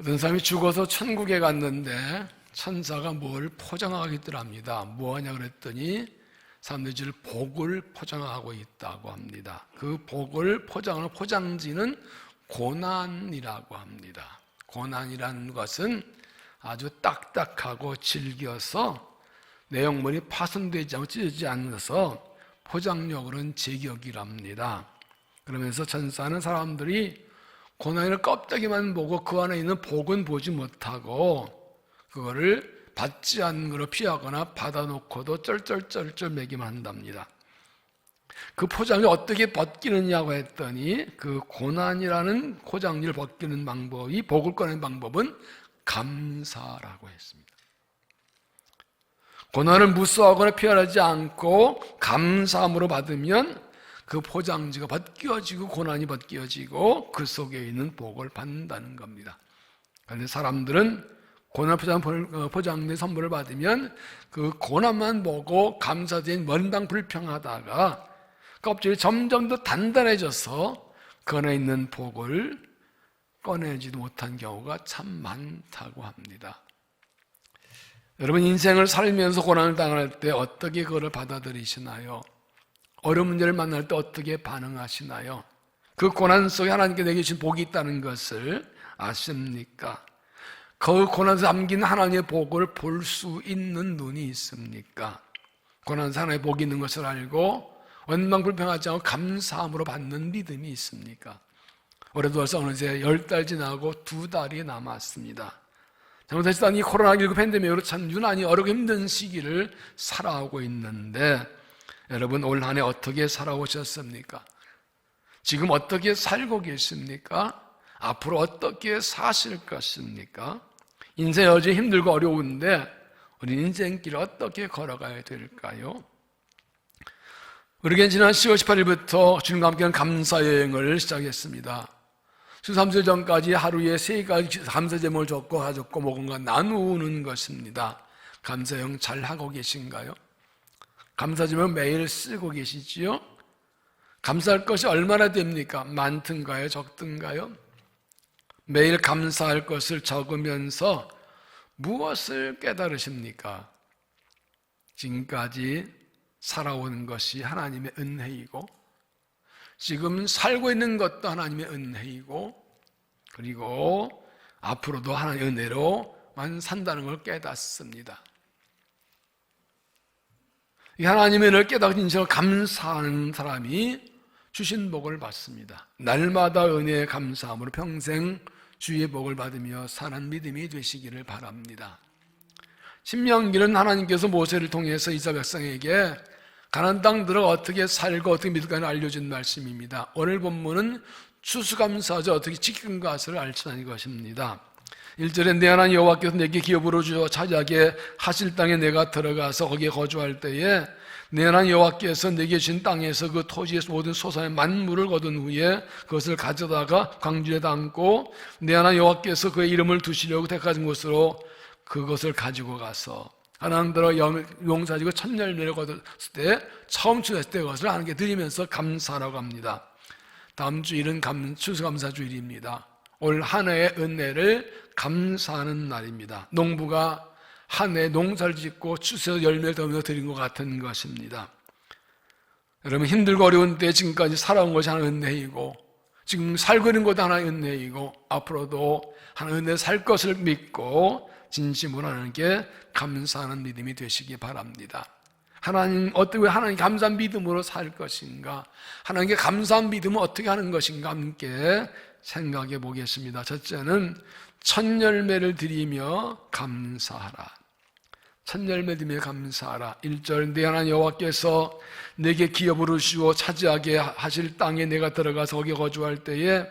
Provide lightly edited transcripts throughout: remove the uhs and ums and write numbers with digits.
어떤 사람이 죽어서 천국에 갔는데 천사가 뭘 포장하겠더랍니다. 뭐하냐 그랬더니 사람들이 복을 포장하고 있다고 합니다. 그 복을 포장하는 포장지는 고난이라고 합니다. 고난이라는 것은 아주 딱딱하고 질겨서 내용물이 파손되지 않고 찢어지지 않아서 포장력으로는 제격이랍니다. 그러면서 천사는 사람들이 고난의 껍데기만 보고 그 안에 있는 복은 보지 못하고 그거를 받지 않는 걸로 피하거나 받아놓고도 쩔쩔쩔쩔 매기만 한답니다. 그 포장이 어떻게 벗기느냐고 했더니 그 고난이라는 포장지를 벗기는 방법이, 복을 꺼내는 방법은 감사라고 했습니다. 고난을 무서워하거나 피하지 않고 감사함으로 받으면 그 포장지가 벗겨지고 고난이 벗겨지고 그 속에 있는 복을 받는다는 겁니다. 그런데 사람들은 고난 포장된 선물을 받으면 그 고난만 보고 감사된 원당 불평하다가 껍질이 점점 더 단단해져서 그 안에 있는 복을 꺼내지도 못한 경우가 참 많다고 합니다. 여러분, 인생을 살면서 고난을 당할 때 어떻게 그거를 받아들이시나요? 어려운 문제를 만날 때 어떻게 반응하시나요? 그 고난 속에 하나님께 내게 주신 복이 있다는 것을 아십니까? 그 고난에서 담긴 하나님의 복을 볼 수 있는 눈이 있습니까? 고난에서 하나님의 복이 있는 것을 알고 원망불평하지 않고 감사함으로 받는 믿음이 있습니까? 올해도 벌써 어느새 10달 지나고 2달이 남았습니다. 잘못했을 때 이 코로나19 팬데믹으로 참 유난히 어렵고 힘든 시기를 살아오고 있는데 여러분, 올 한 해 어떻게 살아오셨습니까? 지금 어떻게 살고 계십니까? 앞으로 어떻게 사실 것입니까? 인생 여전히 힘들고 어려운데 우리 인생길을 어떻게 걸어가야 될까요? 우리에게 지난 10월 18일부터 주님과 함께하는 감사여행을 시작했습니다. 주 3주 전까지 하루에 3가지 감사 제목을 적고 가졌고 먹은가 나누는 것입니다. 감사여행 잘 하고 계신가요? 감사 제목 매일 쓰고 계시지요? 감사할 것이 얼마나 됩니까? 많든가요? 적든가요? 매일 감사할 것을 적으면서 무엇을 깨달으십니까? 지금까지 살아오는 것이 하나님의 은혜이고 지금 살고 있는 것도 하나님의 은혜이고 그리고 앞으로도 하나님의 은혜로만 산다는 걸 깨닫습니다. 이 하나님의 은혜를 깨닫고 진정으로 감사하는 사람이 주신 복을 받습니다. 날마다 은혜에 감사함으로 평생 주의 복을 받으며 사는 믿음이 되시기를 바랍니다. 신명기는 하나님께서 모세를 통해서 이스라엘 백성에게 가나안 땅 들어 어떻게 살고 어떻게 믿을까를 알려준 말씀입니다. 오늘 본문은 추수감사절 어떻게 지킨 것을 알려는 것입니다. 1절에 내 하나님 여호와께서 내게 기업으로 주어 차지하게 하실 땅에 내가 들어가서 거기에 거주할 때에 내 하나님 여호와께서 내게 주신 땅에서 그 토지의 모든 소산의 만물을 거둔 후에 그것을 가져다가 광주에 담고 내 하나님 여호와께서 그의 이름을 두시려고 택하신 곳으로 그것을 가지고 가서 하나님 들어 용사지고 첫 열매를 거뒀을 때 처음 주셨을 때 그것을 하나님께 드리면서 감사라고 합니다. 다음 주일은 추수감사주일입니다. 올 한 해의 은혜를 감사하는 날입니다. 농부가 한 해 농사를 짓고 추수해서 열매를 더하면서 드린 것 같은 것입니다. 여러분, 힘들고 어려운 때 지금까지 살아온 것이 하나의 은혜이고 지금 살고 있는 것도 하나의 은혜이고 앞으로도 하나의 은혜 살 것을 믿고 진심으로 하나님께 감사하는 믿음이 되시기 바랍니다. 하나님, 어떻게 하나님 감사한 믿음으로 살 것인가? 하나님께 감사한 믿음은 어떻게 하는 것인가? 함께 생각해 보겠습니다. 첫째는 첫 열매를 드리며 감사하라. 첫 열매 드리며 감사하라. 1절 내 하나님 여호와께서 내게 기업으로 주어 차지하게 하실 땅에 내가 들어가서 거기 거주할 때에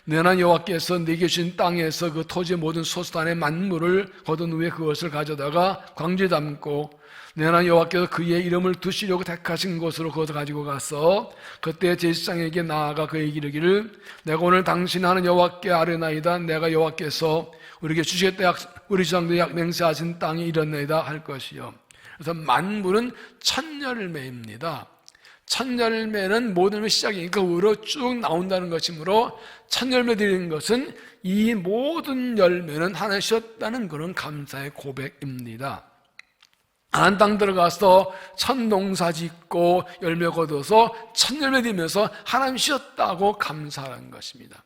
내 하나님 여호와께서 내게 주신 땅에서 그 토지의 모든 소산의 만물을 거둔 후에 그것을 가져다가 광주에 담고 내 하나님 여호와께서 그의 이름을 두시려고 택하신 곳으로 그것을 가지고 가서 그때 제사장에게 나아가 그에게 이르기를 내가 오늘 당신 하나님 여호와께 아뢰나이다. 내가 여호와께서 우리에게 주시겠다 우리 조상들이 맹세하신 땅이 이렇나이다 할 것이요. 그래서 만물은 첫 열매입니다. 첫 열매는 모든 열매 시작이니까 의로 쭉 나온다는 것이므로 첫 열매 드리는 것은 이 모든 열매는 하나님 주셨다는 그런 감사의 고백입니다. 가나안 땅 들어가서 첫 농사 짓고 열매 거둬서 첫 열매 드리면서 하나님 주셨다고 감사하는 것입니다.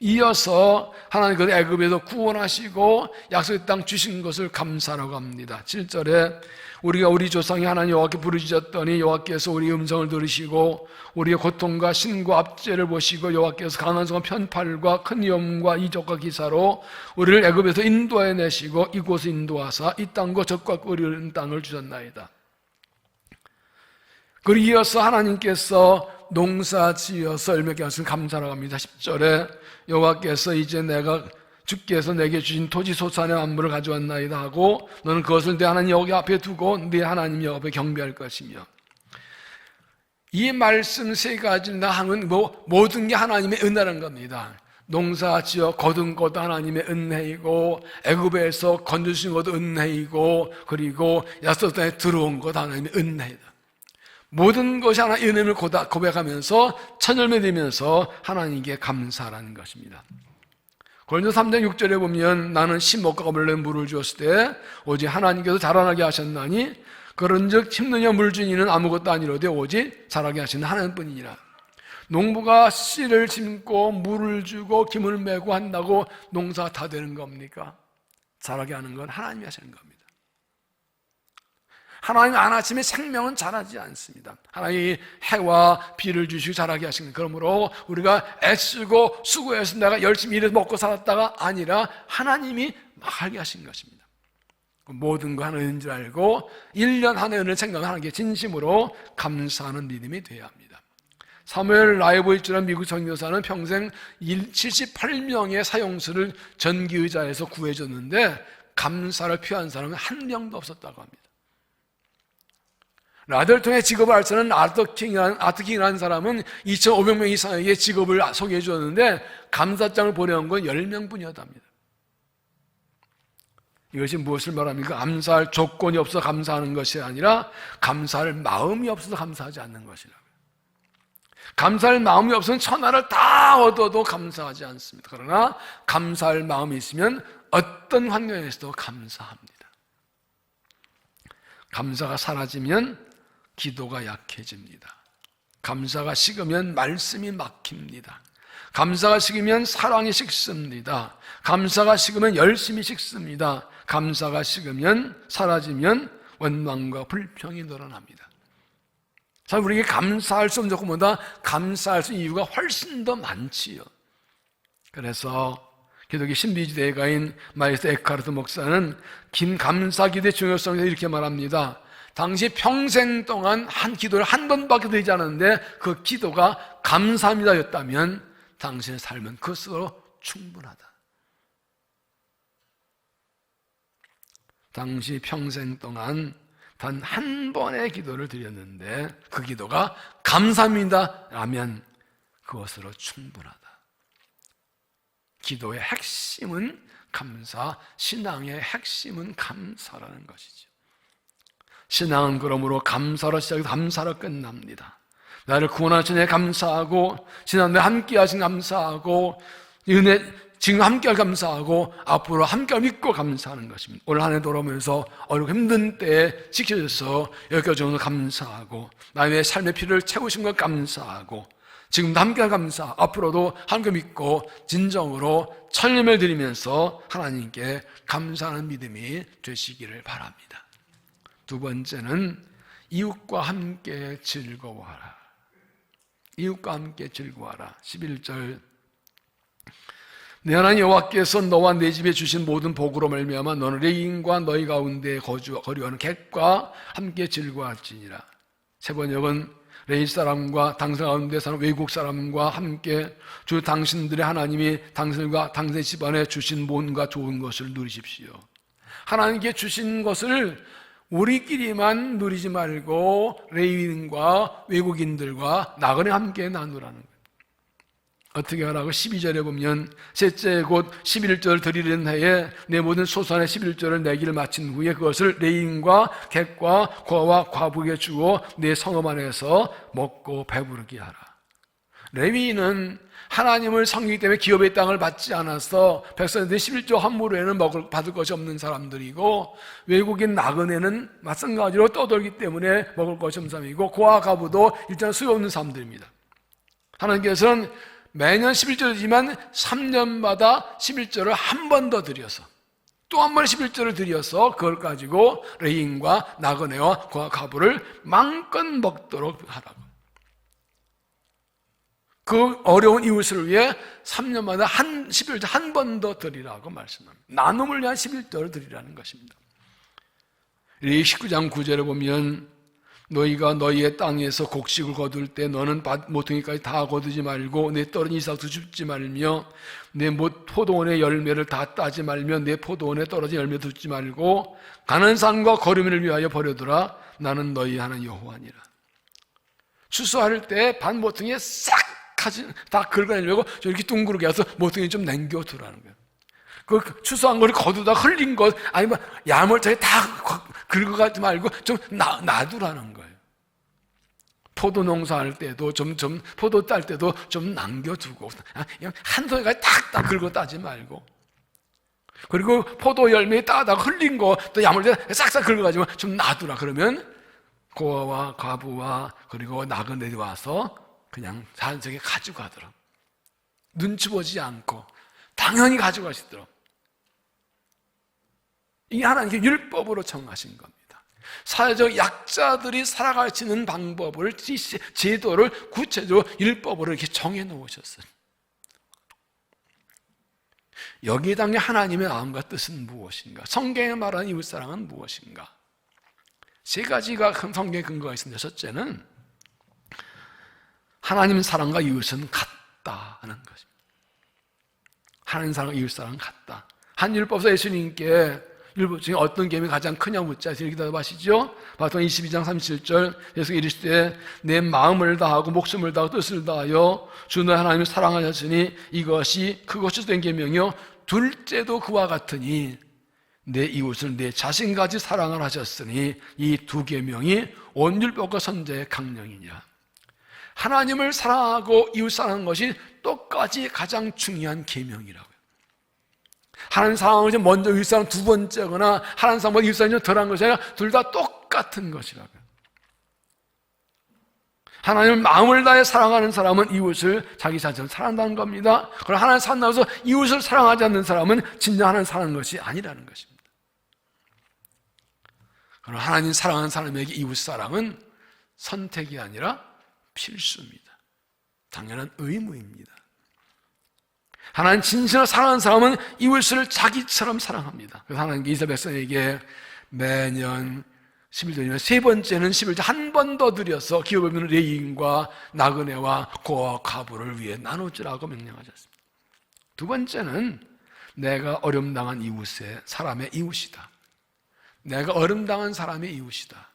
이어서 하나님 그 애굽에서 구원하시고 약속의 땅 주신 것을 감사라고 합니다. 7절에 우리가 우리 조상이 하나님 여호와께 부르짖었더니 여호와께서 우리 음성을 들으시고 우리의 고통과 신고 압제를 보시고 여호와께서 강한 성과 편팔과 큰 위험과 이적과 기사로 우리를 애굽에서 인도해 내시고 이곳을 인도하사 이 땅과 적과 끓이는 땅을 주셨나이다. 그리고 이어서 하나님께서 농사 지어서 열매게 하신 감사라고 합니다. 10절에 여호와께서 이제 내가 주께서 내게 주신 토지 소산의 만물을 가져왔나이다 하고 너는 그것을 내 하나님 여호와 앞에 두고 네 하나님 여호와 앞에 경배할 것이며, 이 말씀 세 가지를 다 하면 모든 게 하나님의 은혜라는 겁니다. 농사 지어 거둔 것도 하나님의 은혜이고 애굽에서 건져주신 것도 은혜이고 그리고 약속 땅에 들어온 것도 하나님의 은혜이다. 모든 것이 하나님의 은혜를 고백하면서 첫 열매 되면서 하나님께 감사라는 것입니다. 고린도서 3장 6절에 보면 나는 심목과 거물에 물을 주었을 때 오직 하나님께서 자라나게 하셨나니 그런즉 심느냐 물 준 이는 아무것도 아니로되 오직 자라게 하시는 하나님뿐이니라. 농부가 씨를 심고 물을 주고 기물을 메고 한다고 농사가 다 되는 겁니까? 자라게 하는 건 하나님이 하시는 겁니다. 하나님 안 하시면 생명은 자라지 않습니다. 하나님이 해와 비를 주시고 자라게 하시는, 그러므로 우리가 애쓰고 수고해서 내가 열심히 일해서 먹고 살았다가 아니라 하나님이 하게 하신 것입니다. 모든 거 하나님인 줄 알고 1년 한 해를 생각하는 게 진심으로 감사하는 믿음이 되어야 합니다. 사무엘 라이브이츠라는 미국 선교사는 평생 78명의 사형수를 전기의자에서 구해줬는데 감사를 표한 사람은 한 명도 없었다고 합니다. 라들통의 직업을 알선한 아트킹이라는 사람은 2,500명 이상에게 직업을 소개해 주었는데 감사장을 보내온 건 10명뿐이었답니다. 이것이 무엇을 말합니까? 감사할 조건이 없어서 감사하는 것이 아니라 감사할 마음이 없어서 감사하지 않는 것이라고요. 감사할 마음이 없으면 천하를 다 얻어도 감사하지 않습니다. 그러나 감사할 마음이 있으면 어떤 환경에서도 감사합니다. 감사가 사라지면 기도가 약해집니다. 감사가 식으면 말씀이 막힙니다. 감사가 식으면 사랑이 식습니다. 감사가 식으면 열심히 식습니다. 감사가 식으면 사라지면 원망과 불평이 늘어납니다. 참 우리에게 감사할 수 없는 조건보다 감사할 수 있는 이유가 훨씬 더 많지요. 그래서 기독교 신비주의가인 마이스터 에카르트 목사는 감사기도의 중요성을 이렇게 말합니다. 당시 평생 동안 한 기도를 한 번밖에 드리지 않았는데 그 기도가 감사합니다였다면 당신의 삶은 그것으로 충분하다. 당시 평생 동안 단 한 번의 기도를 드렸는데 그 기도가 감사합니다라면 그것으로 충분하다. 기도의 핵심은 감사, 신앙의 핵심은 감사라는 것이죠. 신앙은 그러므로 감사로 시작해서 감사로 끝납니다. 나를 구원하신 애 감사하고 지난해 함께 하신 감사하고 은혜 지금 함께 감사하고 앞으로 함께 믿고 감사하는 것입니다. 올 한 해 돌아오면서 어렵고 힘든 때에 지켜줘서 여기까지 오면서 감사하고 나의 삶의 필요를 채우신 것 감사하고 지금도 함께 감사, 앞으로도 함께 믿고 진정으로 천림을 드리면서 하나님께 감사하는 믿음이 되시기를 바랍니다. 두 번째는 이웃과 함께 즐거워하라. 이웃과 함께 즐거워하라. 11절 내 하나님 여호와께서 너와 내 집에 주신 모든 복으로 말미암아 너는 레인과 너희 가운데 거류하는 객과 함께 즐거워할지니라. 세 번역은 레인 사람과 당신 가운데 사는 외국 사람과 함께 주 당신들의 하나님이 당신과 당신의 집안에 주신 뭔가 좋은 것을 누리십시오. 하나님께 주신 것을 우리끼리만 누리지 말고 레위인과 외국인들과 나그네 함께 나누라는 거예요. 어떻게 하라고? 12절에 보면 셋째 곧 11절 드리는 해에 내 모든 소산의 11절을 내기를 마친 후에 그것을 레인과 객과 고아와 과부에게 주어 내 성읍 안에서 먹고 배부르게 하라. 레위인은 하나님을 섬기기 때문에 기업의 땅을 받지 않아서 백성들이 11조 함무로에는 받을 것이 없는 사람들이고, 외국인 나그네는 마찬가지로 떠돌기 때문에 먹을 것이 없는 사람이고, 고아 가부도 일단 수요 없는 사람들입니다. 하나님께서는 매년 11절이지만 3년마다 11절을 한 번 더 드려서, 또 한 번 11절을 드려서 그걸 가지고 레인과 나그네와 고아 가부를 마음껏 먹도록 하라고. 그 어려운 이웃을 위해 3년마다 11절 한 번 더 드리라고 말씀합니다. 나눔을 위한 11절을 드리라는 것입니다. 19장 9절에 보면 너희가 너희의 땅에서 곡식을 거둘 때 너는 모퉁이까지 다 거두지 말고 내 떨어진 이삭도 줍지 말며 내 포도원의 열매를 다 따지 말며 내 포도원에 떨어진 열매도 줍지 말고 가는 산과 거류민을 위하여 버려두라. 나는 너희 하나님 여호와니라. 추수할 때 반 모퉁이에 싹 다 긁어내려고 이렇게 둥그렇게 해서 모퉁이 좀 남겨두라는 거예요. 그 추수한 거를 거두다 흘린 것 아니면 야물차게 다 긁어가지 말고 좀 놔두라는 거예요. 포도 농사할 때도 좀 포도 딸 때도 좀 남겨두고 그냥 한 손에까지 탁 긁어 따지 말고, 그리고 포도 열매 따다가 흘린 거 또 야물차게 싹싹 긁어가지고 좀 놔두라. 그러면 고아와 과부와 그리고 나그네들이 와서 그냥 자연스럽게 가져가더라. 눈치 보지 않고 당연히 가져가시더라. 이게 하나님께 율법으로 정하신 겁니다. 사회적 약자들이 살아갈 수 있는 방법을, 제도를 구체적으로 율법으로 이렇게 정해 놓으셨어요. 여기에 담긴 하나님의 마음과 뜻은 무엇인가? 성경에 말하는 이웃사랑은 무엇인가? 세 가지가 성경의 근거가 있습니다. 첫째는 하나님 사랑과 이웃은 같다는 것입니다. 하나님 사랑과 이웃 사랑은 같다. 한 율법서 예수님께 율법 중에 어떤 계명이 가장 크냐고 묻자 이렇게 대답하시죠. 마태복음 22장 37절 예수께서 이르시되 내 마음을 다하고 목숨을 다하고 뜻을 다하여 주 너의 하나님을 사랑하였으니 이것이 그것이 된 계명이요 둘째도 그와 같으니 내 이웃을 내 자신같이 사랑을 하셨으니 이 두 계명이 온 율법과 선지자의 강령이냐. 하나님을 사랑하고 이웃 사랑하는 것이 똑같이 가장 중요한 계명이라고요. 하나님 사랑을 먼저 이웃 사랑 두 번째거나 하나님 사랑보다 이웃 사랑이 덜한 것이 아니라 둘 다 똑같은 것이라고요. 하나님을 마음을 다해 사랑하는 사람은 이웃을 자기 자신을 사랑한다는 겁니다. 그러나 하나님 사랑하면서 이웃을 사랑하지 않는 사람은 진짜 하나님 사랑하는 것이 아니라는 것입니다. 그러나 하나님 사랑하는 사람에게 이웃 사랑은 선택이 아니라 필수입니다. 당연한 의무입니다. 하나님 진실로 사랑하는 사람은 이웃을 자기처럼 사랑합니다. 그래서 하나님께 이스라엘 백성에게 매년 11절이면 세 번째는 11절 한 번 더 드려서 기업을 이루는 레위인과 나그네와 고아 가부를 위해 나눠주라고 명령하셨습니다. 두 번째는 내가 어려움 당한 이웃의 사람의 이웃이다. 내가 어려움 당한 사람의 이웃이다.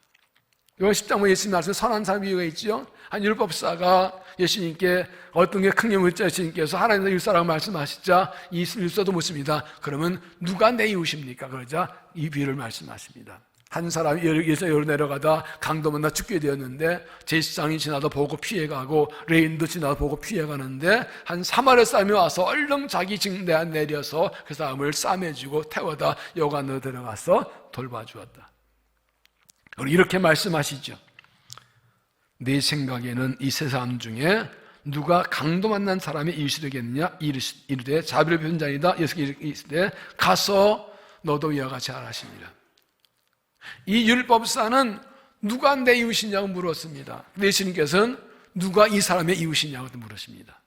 요한 10장 예수님 말씀 선한 사람의 이유가 있죠. 한 율법사가 예수님께 어떤 게 큰 예물자 예수님께서 하나님의 율사라고 말씀하시자 이 율사도 묻습니다. 그러면 누가 내 이웃입니까? 그러자 이 비유를 말씀하십니다. 한 사람이 예수님으로 내려가다 강도 만나 죽게 되었는데 제사장이 지나다 보고 피해가고 레인도 지나다 보고 피해가는데 한 사마리아 사람이 와서 얼른 자기 증대에 내려서 그 사람을 싸매주고 태워다 여관으로 들어가서 돌봐주었다. 이렇게 말씀하시죠. 내 생각에는 이 세 사람 중에 누가 강도 만난 사람의 이웃이 되겠느냐? 이르되 자비를 베푼 자이다. 예수께서 이르시되 가서 너도 이와 같이 하라시니라. 이 율법사는 누가 내 이웃이냐고 물었습니다. 예수님께서는 누가 이 사람의 이웃이냐고 물으십니다.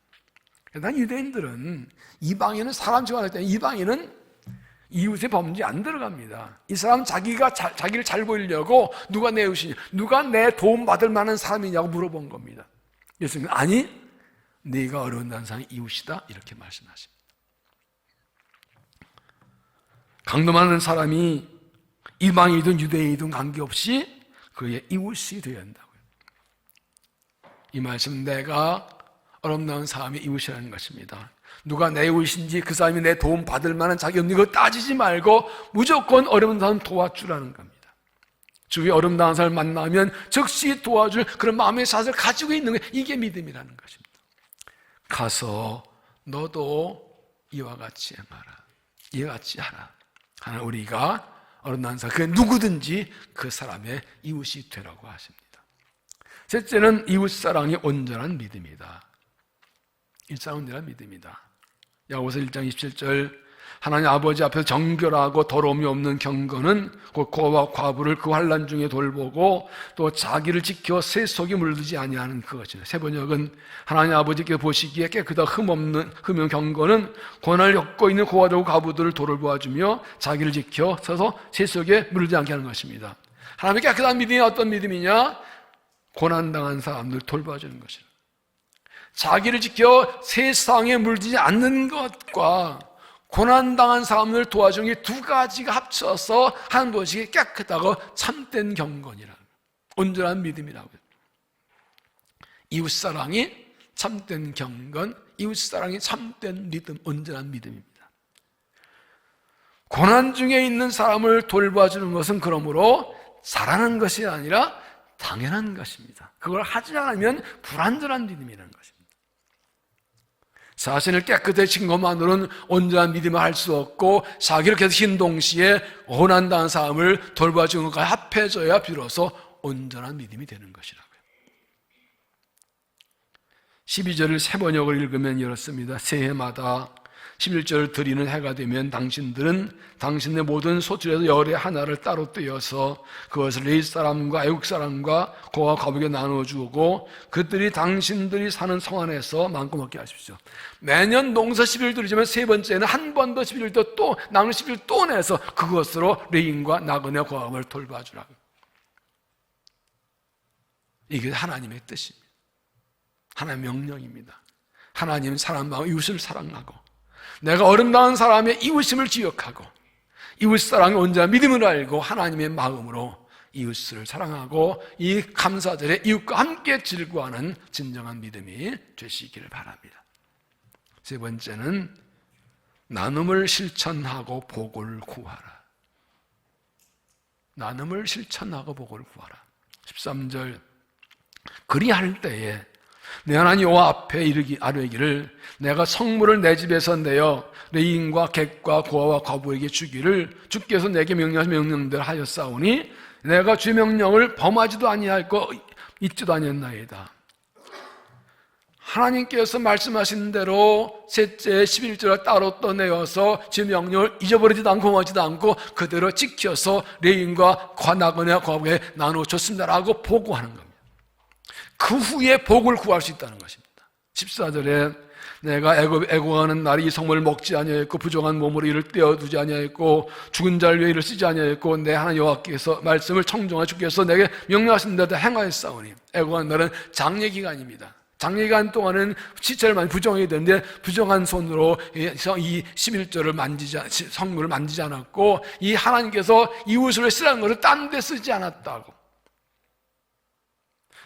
그러나 유대인들은 이방인은 사람 취급할 때 이방인은 이웃의 범죄에 안 들어갑니다. 이 사람 자기를 잘 보이려고 누가 내 이웃이냐, 누가 내 도움 받을 만한 사람이냐고 물어본 겁니다. 예수님은 아니, 네가 어려운 사람이 이웃이다 이렇게 말씀하십니다. 강도 많은 사람이 이방이든 유대인이든 관계없이 그의 이웃이 되어야 한다고요. 이 말씀 내가 어렵다는 사람이 이웃이라는 것입니다. 누가 내 이웃인지 그 사람이 내 도움 받을 만한 자격이 없는 거 따지지 말고 무조건 어려운 사람 도와주라는 겁니다. 주위에 어려운 사람을 만나면 즉시 도와줄 그런 마음의 샷을 가지고 있는 게 이게 믿음이라는 것입니다. 가서 너도 이와 같이 행하라, 이와 같이 하라. 하나 우리가 어려운 사람, 그 누구든지 그 사람의 이웃이 되라고 하십니다. 셋째는 이웃사랑이 온전한 믿음이다. 이웃사랑이 온전한 믿음이다. 야고보서 1장 27절 하나님 아버지 앞에서 정결하고 더러움이 없는 경건은 곧 고아와 과부를 그 환난 중에 돌보고 또 자기를 지켜 세속에 물들지 아니하는 그것이다. 세 번역은 하나님 아버지께서 보시기에 깨끗하고 흠없는 경건은 고난을 겪고 있는 고아들과 과부들을 돌보아주며 자기를 지켜 서서 세속에 물들지 않게 하는 것입니다. 하나님의 깨끗한 믿음이 어떤 믿음이냐? 고난당한 사람들 돌봐주는 것이다. 자기를 지켜 세상에 물들지 않는 것과 고난당한 사람을 도와주는 게 두 가지가 합쳐서 하는 것이 깨끗하고 참된 경건이라고, 온전한 믿음이라고요. 이웃사랑이 참된 경건, 이웃사랑이 참된 믿음, 온전한 믿음입니다. 고난 중에 있는 사람을 돌봐주는 것은 그러므로 잘하는 것이 아니라 당연한 것입니다. 그걸 하지 않으면 불완전한 믿음이라는 것입니다. 자신을 깨끗해진 것만으로는 온전한 믿음을 할 수 없고 자기를 계속hin 동시에 고난당한 사람을 돌봐주는 것과 합해져야 비로소 온전한 믿음이 되는 것이라고요. 12절을 세 번역을 읽으면 이렇습니다. 새해마다 11절을 드리는 해가 되면 당신들은 당신의 모든 소출에서 열의 하나를 따로 떼어서 그것을 레위 사람과 애국 사람과 고아 과부에게 나눠주고 그들이 당신들이 사는 성 안에서 마음껏 먹게 하십시오. 매년 농사 11일 드리지만 세 번째는 한 번 더 11일 또 남은 11일 또 내서 그것으로 레인과 나그네 고아를 돌봐주라고. 이게 하나님의 뜻입니다. 하나님의 명령입니다. 하나님은 사람 마음 이웃을 사랑하고 내가 어른다운 사람의 이웃임을 기억하고 이웃사랑의 온전한 믿음을 알고 하나님의 마음으로 이웃을 사랑하고 이 감사절에 이웃과 함께 즐거워하는 진정한 믿음이 되시기를 바랍니다. 세 번째는 나눔을 실천하고 복을 구하라. 나눔을 실천하고 복을 구하라. 13절 그리할 때에 내 하나님 여호와 앞에 아뢰기를 내가 성물을 내 집에서 내어 레인과 객과 고아와 과부에게 주기를 주께서 내게 명령하신 명령대로 하였사오니 내가 주의 명령을 범하지도 아니하였고 잊지도 아니했나이다. 하나님께서 말씀하신 대로 셋째 11절을 따로 떠내어서 주의 명령을 잊어버리지도 않고 범하지도 않고 그대로 지켜서 레인과 나그네 과부에 나누어줬습니다라고 보고하는 겁니다. 그 후에 복을 구할 수 있다는 것입니다. 14절에 내가 애고하는 날이 이 성물을 먹지 아니하였고 부정한 몸으로 이를 떼어두지 아니하였고 죽은 자를 위해 이를 쓰지 아니하였고 내 하나님 여호와께서 말씀을 청정하 주께서 내게 명령하신 대로 행하였사오니 애고하는 날은 장례기간입니다. 장례기간 동안은 시체를 많이 부정해야 되는데 부정한 손으로 이 11절을 성물을 만지지 않았고 이 하나님께서 이웃을 쓰라는 것을 딴 데 쓰지 않았다고.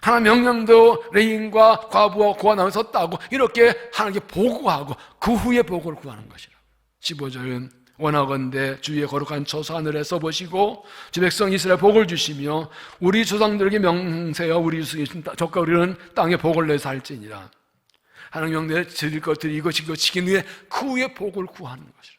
하나님 명령도 레인과 과부와 고아 나눠 섰다고 이렇게 하나님께 보고하고 그 후에 복을 구하는 것이라. 15절은 원하건대 주의 거룩한 처소 하늘에서 보시고 주 백성 이스라엘 복을 주시며 우리 조상들에게 명세하여 우리 적과 우리는 땅에 복을 내서 할지니라. 하나님 명령에 드릴 것들이 이것이고 지킨 후에 그 후에 복을 구하는 것이라.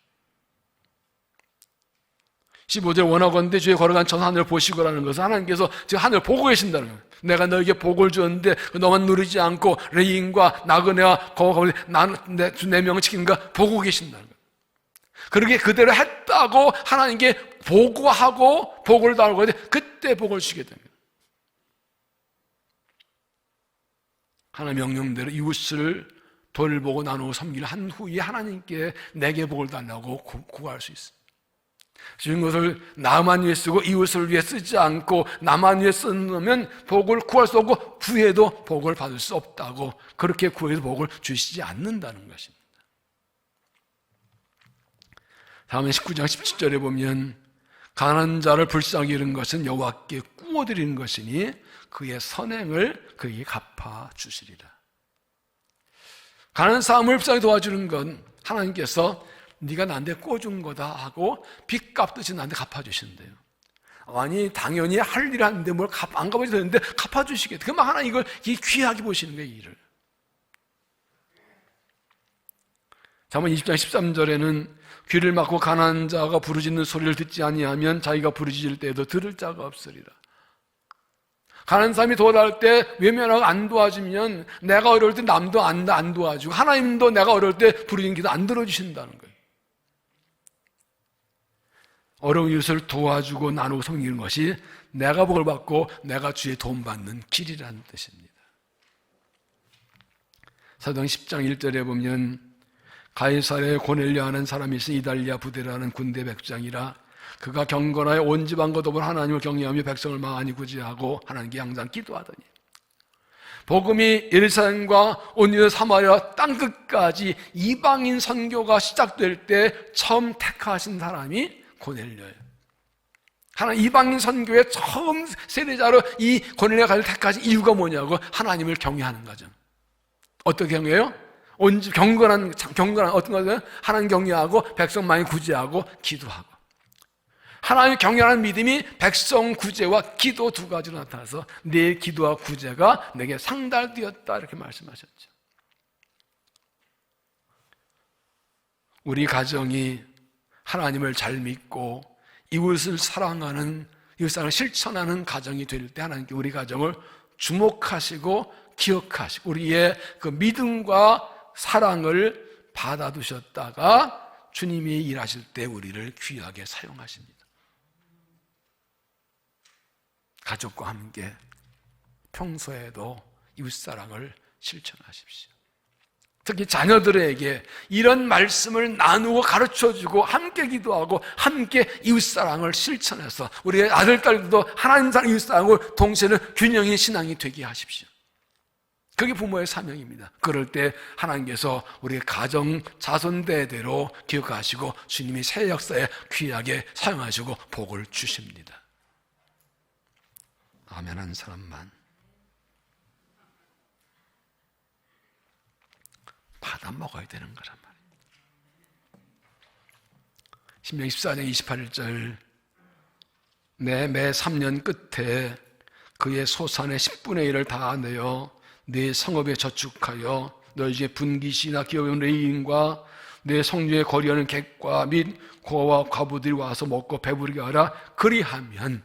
15절 원하건대 주의 거룩한 처소 하늘을 보시고라는 것은 하나님께서 지금 하늘을 보고 계신다는 거예요. 내가 너에게 복을 주었는데 너만 누리지 않고 레인과 나그네와 거기 내 명을 지킨가 보고 계신다는 거예요. 그렇게 그대로 했다고 하나님께 보고하고 복을 달고 그때 복을 주게 됩니다. 하나님 명령대로 이웃을 돌보고 나누고 섬기를 한 후에 하나님께 내게 복을 달라고 구할 수 있습니다. 주신 것을 나만 위해 쓰고 이웃을 위해 쓰지 않고 나만 위해 쓰면 복을 구할 수 없고 구해도 복을 받을 수 없다고 그렇게 구해도 복을 주시지 않는다는 것입니다. 다음에 19장 17절에 보면 가난한 자를 불쌍히 여기는 것은 여호와께 구워드리는 것이니 그의 선행을 그에게 갚아주시리라. 가난한 사람을 불쌍히 도와주는 건 하나님께서 네가 나한테 꿔준 거다 하고 빚 갚듯이 나한테 갚아주신대요. 아니 당연히 할 일 하는데 뭘 안 갚아줘도 되는데 갚아주시겠다. 그만 하나 이걸 귀하게 보시는 거예요. 일을. 잠언 20장 13절에는 귀를 막고 가난한 자가 부르짖는 소리를 듣지 아니하면 자기가 부르짖을 때에도 들을 자가 없으리라. 가난한 사람이 도와달 때 외면하고 안 도와주면 내가 어려울 때 남도 안 도와주고 하나님도 내가 어려울 때 부르짖는 기도 안 들어주신다는 거예요. 어려운 이웃을 도와주고 나누고 섬기는 것이 내가 복을 받고 내가 주의 도움받는 길이라는 뜻입니다. 사도행 10장 1절에 보면 가이사랴에 고넬료 하는 사람이 있어 이달리아 부대라는 군대 백장이라 그가 경건하여 온 집안과 더불어 하나님을 경외하며 백성을 많이 구제하고 하나님께 항상 기도하더니 복음이 예루살렘과 온 유다 사마리아 땅끝까지 이방인 선교가 시작될 때 처음 택하신 사람이 고넬료예요. 하나님 이방인 선교의 처음 세례자로 이 고넬료가 택하신 이유가 뭐냐고 하나님을 경외하는 거죠. 어떻게 경외해요? 온집 경건한 어떤 거는 하나님 경외하고 백성 많이 구제하고 기도하고 하나님 경외하는 믿음이 백성 구제와 기도 두 가지로 나타나서 내 기도와 구제가 내게 상달되었다 이렇게 말씀하셨죠. 우리 가정이 하나님을 잘 믿고 이웃을 사랑하는 이웃사랑을 실천하는 가정이 될 때 하나님께 우리 가정을 주목하시고 기억하시고 우리의 그 믿음과 사랑을 받아두셨다가 주님이 일하실 때 우리를 귀하게 사용하십니다. 가족과 함께 평소에도 이웃사랑을 실천하십시오. 특히 자녀들에게 이런 말씀을 나누고 가르쳐주고 함께 기도하고 함께 이웃사랑을 실천해서 우리 아들, 딸들도 하나님 사랑, 이웃사랑을 동시에는 균형의 신앙이 되게 하십시오. 그게 부모의 사명입니다. 그럴 때 하나님께서 우리 가정 자손대대로 기억하시고 주님이 새 역사에 귀하게 사용하시고 복을 주십니다. 아멘 한 사람만 받아 먹어야 되는 거란 말이에요. 신명기 14장 28절 내 매 3년 끝에 그의 소산의 10분의 1을 다 내어 내 성읍에 저축하여 너희 중에 분깃이나 기업의 레위인과 내 성중에 거리하는 객과 및 고아와 과부들이 와서 먹고 배부르게 하라. 그리하면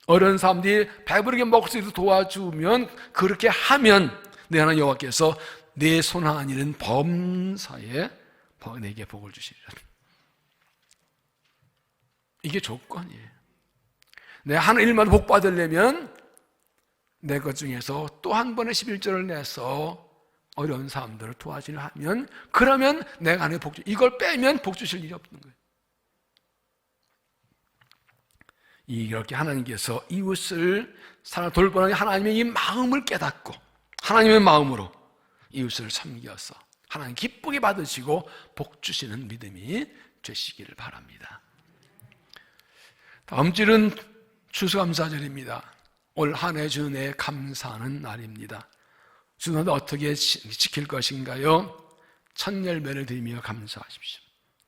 어려운 사람들이 배부르게 먹을 수 있도록 도와주면 그렇게 하면 내 하나님 여호와께서 내 손한 일은 범사에 내게 복을 주시리라. 이게 조건이에요. 내 하는 일만 복 받으려면 내 것 중에서 또 한 번의 11조를 내서 어려운 사람들을 도와주려 하면 그러면 내가 하는 복 주 이걸 빼면 복 주실 일이 없는 거예요. 이렇게 하나님께서 이웃을 사랑 돌보는 하나님의 이 마음을 깨닫고 하나님의 마음으로 이웃을 섬겨서 하나님 기쁘게 받으시고 복 주시는 믿음이 되시기를 바랍니다. 다음 주는 추수감사절입니다. 올 한 해 준 해 감사하는 날입니다. 주님도 어떻게 지킬 것인가요? 첫 열매를 드리며 감사하십시오.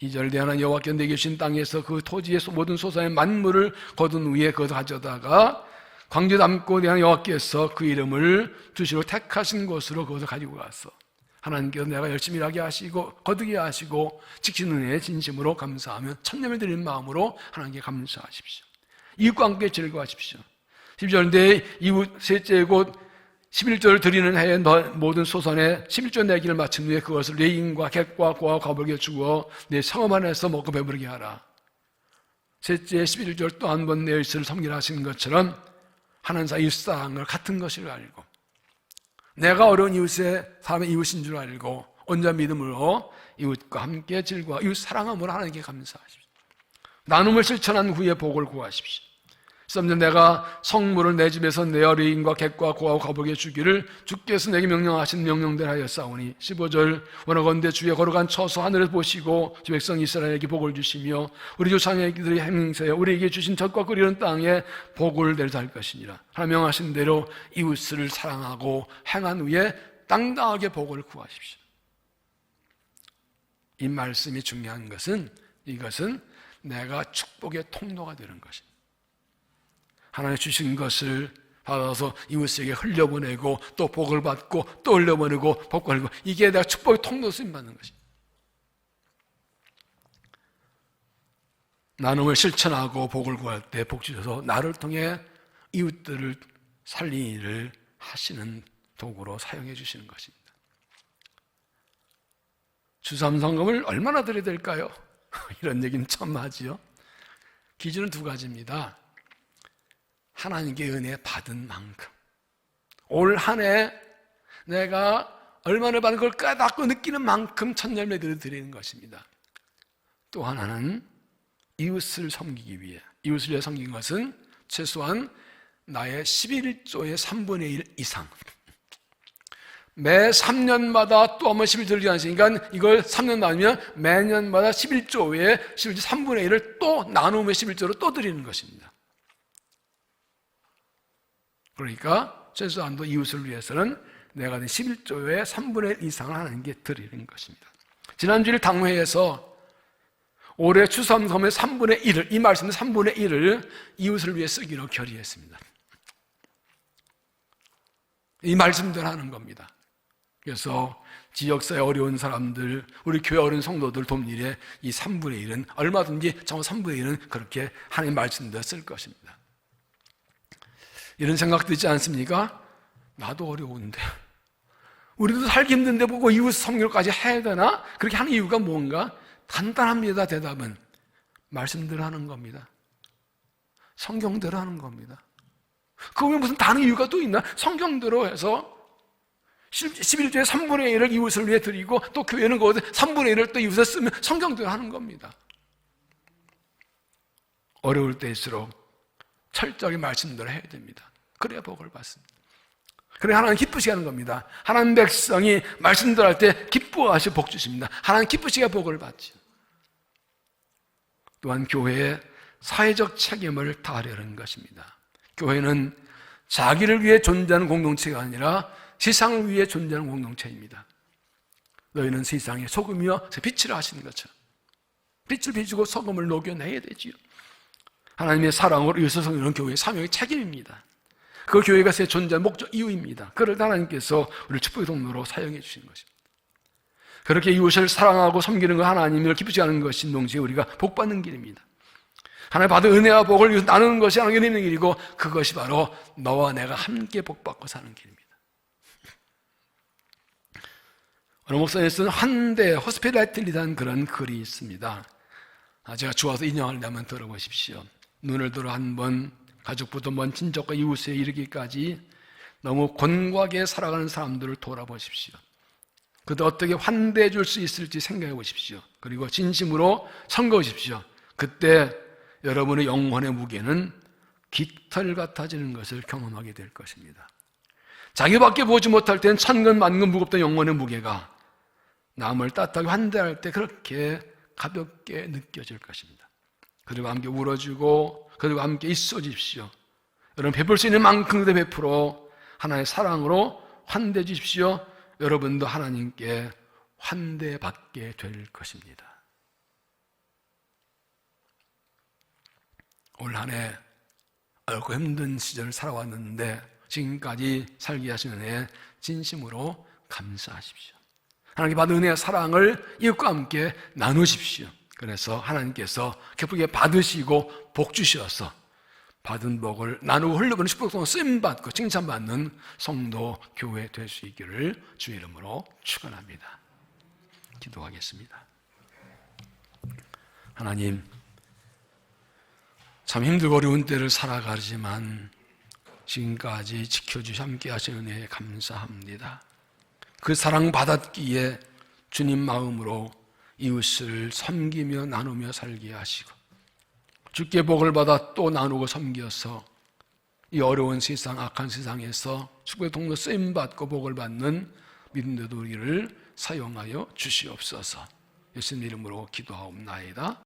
2절 내 하나님 여호와께서 내게 주신 땅에서 그 토지의 모든 소산의 만물을 거둔 후에 그것을 가져다가 광주에 담고 내 하나님 여호와께서 그 이름을 두시로 택하신 곳으로 그것을 가지고 가서 하나님께서 내가 열심히 일하게 하시고 거두게 하시고 지키는 은혜에 진심으로 감사하며 천념을 드리는 마음으로 하나님께 감사하십시오. 이웃과 함께 즐거워하십시오. 12절 내 이웃 셋째 곧 11조를 드리는 해에 모든 소산에 11조 내기를 마친 후에 그것을 레인과 객과 고아 과부에게 주어 내 성읍 안에서 먹고 배부르게 하라. 셋째 11조를 또 한 번 내 이웃을 섬기라 하시는 것처럼 하나님 사이 이웃사랑을 같은 것을 알고 내가 어려운 이웃의 사람의 이웃인 줄 알고 온전 믿음으로 이웃과 함께 즐거워 이웃 사랑함으로 하나님께 감사하십시오. 나눔을 실천한 후에 복을 구하십시오. 13절 내가 성물을 내 집에서 내 어린과 객과 고아와 과부에게 주기를 주께서 내게 명령하신 명령대로 하였사오니 15절 원하건대 주의 거룩한 처소 하늘에서 보시고 주 백성 이스라엘에게 복을 주시며 우리 조상들의 행세에 우리에게 주신 젖과 끓이는 땅에 복을 내리다 할 것이니라. 하나님 명하신 대로 이웃을 사랑하고 행한 후에 당당하게 복을 구하십시오. 이 말씀이 중요한 것은 이것은 내가 축복의 통로가 되는 것입니다. 하나님 주신 것을 받아서 이웃에게 흘려보내고 또 복을 받고 또 흘려보내고 복 걸고, 이게 내가 축복의 통로 쓰임받는 것입니다. 나눔을 실천하고 복을 구할 때 복 주셔서 나를 통해 이웃들을 살리는 일을 하시는 도구로 사용해 주시는 것입니다. 주삼성금을 얼마나 드려야 될까요? 이런 얘기는 처음 하지요. 기준은 두 가지입니다. 하나님께 은혜 받은 만큼, 올 한 해 내가 얼마나 받은 걸 깨닫고 느끼는 만큼 첫 열매들을 드리는 것입니다. 또 하나는 이웃을 섬기기 위해, 이웃을 위해 섬긴 것은 최소한 나의 11조의 3분의 1 이상, 매 3년마다 또 한 번 11조를 하시니까 이걸 3년 나누면 매년마다 11조의 11조 3분의 1을 또 나누면 11조로 또 드리는 것입니다. 그러니까 최소한도 이웃을 위해서는 내가 된 11조의 3분의 1 이상을 하나님께 드리는 것입니다. 지난주일 당회에서 올해 추수감사의 3분의 1을, 이 말씀의 3분의 1을 이웃을 위해 쓰기로 결의했습니다. 이 말씀대로 하는 겁니다. 그래서 지역사회 어려운 사람들, 우리 교회 어려운 성도들 돕는 일에 이 3분의 1은 얼마든지 정말 3분의 1은 그렇게 하나님 말씀대로 쓸 것입니다. 이런 생각 들지 않습니까? 나도 어려운데, 우리도 살기 힘든데 보고 이웃 섬기기까지 해야 되나? 그렇게 하는 이유가 뭔가? 간단합니다. 대답은 말씀대로 하는 겁니다. 성경대로 하는 겁니다. 그 외에 무슨 다른 이유가 또 있나? 성경대로 해서 11조의 3분의 1을 이웃을 위해 드리고, 또 교회는 거기서 3분의 1을 또 이웃에 쓰면 성경대로 하는 겁니다. 어려울 때일수록 철저하게 말씀대로 해야 됩니다. 그래야 복을 받습니다. 그래 하나님 기쁘시게 하는 겁니다. 하나님 백성이 말씀대로 할 때 기뻐하시고 복 주십니다. 하나님 기쁘시게 복을 받죠. 또한 교회의 사회적 책임을 다하려는 것입니다. 교회는 자기를 위해 존재하는 공동체가 아니라 세상을 위해 존재하는 공동체입니다. 너희는 세상의 소금이여 빛이라 하시는 것처럼 빛을 비추고 소금을 녹여내야 되지요. 하나님의 사랑으로 이웃을 섬기는 교회의 사명의 책임입니다. 그 교회가 새 존재하는 목적 이유입니다. 그를 하나님께서 우리를 축복의 통로로 사용해 주시는 것입니다. 그렇게 이웃을 사랑하고 섬기는 것, 하나님을 기쁘지 않은 것인 동시에 우리가 복받는 길입니다. 하나님 받은 은혜와 복을 나누는 것이 하나님 있는 길이고, 그것이 바로 너와 내가 함께 복받고 사는 길입니다. 어느 목사님 쓰는 한대 호스피탈리티라는 그런 글이 있습니다. 제가 좋아서 인용을 한번 들어보십시오. 눈을 들어 한 번, 가족부터 먼 친척과 이웃에 이르기까지 너무 곤고하게 살아가는 사람들을 돌아보십시오. 그들 어떻게 환대해 줄 수 있을지 생각해 보십시오. 그리고 진심으로 섬겨보십시오. 그때 여러분의 영혼의 무게는 깃털 같아지는 것을 경험하게 될 것입니다. 자기밖에 보지 못할 땐 천근 만근 무겁던 영혼의 무게가 남을 따뜻하게 환대할 때 그렇게 가볍게 느껴질 것입니다. 그리고 함께 울어주고, 그리고 함께 있어 주십시오. 여러분 베풀 수 있는 만큼 그대 베풀어 하나님의 사랑으로 환대해 주십시오. 여러분도 하나님께 환대받게 될 것입니다. 올 한 해 어렵고 힘든 시절을 살아왔는데 지금까지 살게 하신 은혜에 진심으로 감사하십시오. 하나님께 받은 은혜와 사랑을 이웃과 함께 나누십시오. 그래서 하나님께서 기쁘게 받으시고 복 주셔서 받은 복을 나누고 흘려보는 축복통로 쓰임받고 칭찬받는 성도 교회 될 수 있기를 주의 이름으로 축원합니다. 기도하겠습니다. 하나님, 참 힘들고 어려운 때를 살아가지만 지금까지 지켜주시 함께 하신 은혜에 감사합니다. 그 사랑 받았기에 주님 마음으로 이웃을 섬기며 나누며 살게 하시고, 주께 복을 받아 또 나누고 섬겨서 이 어려운 세상, 악한 세상에서 축복의 통로 쓰임받고 복을 받는 믿음의 우리를 사용하여 주시옵소서. 예수님 이름으로 기도하옵나이다.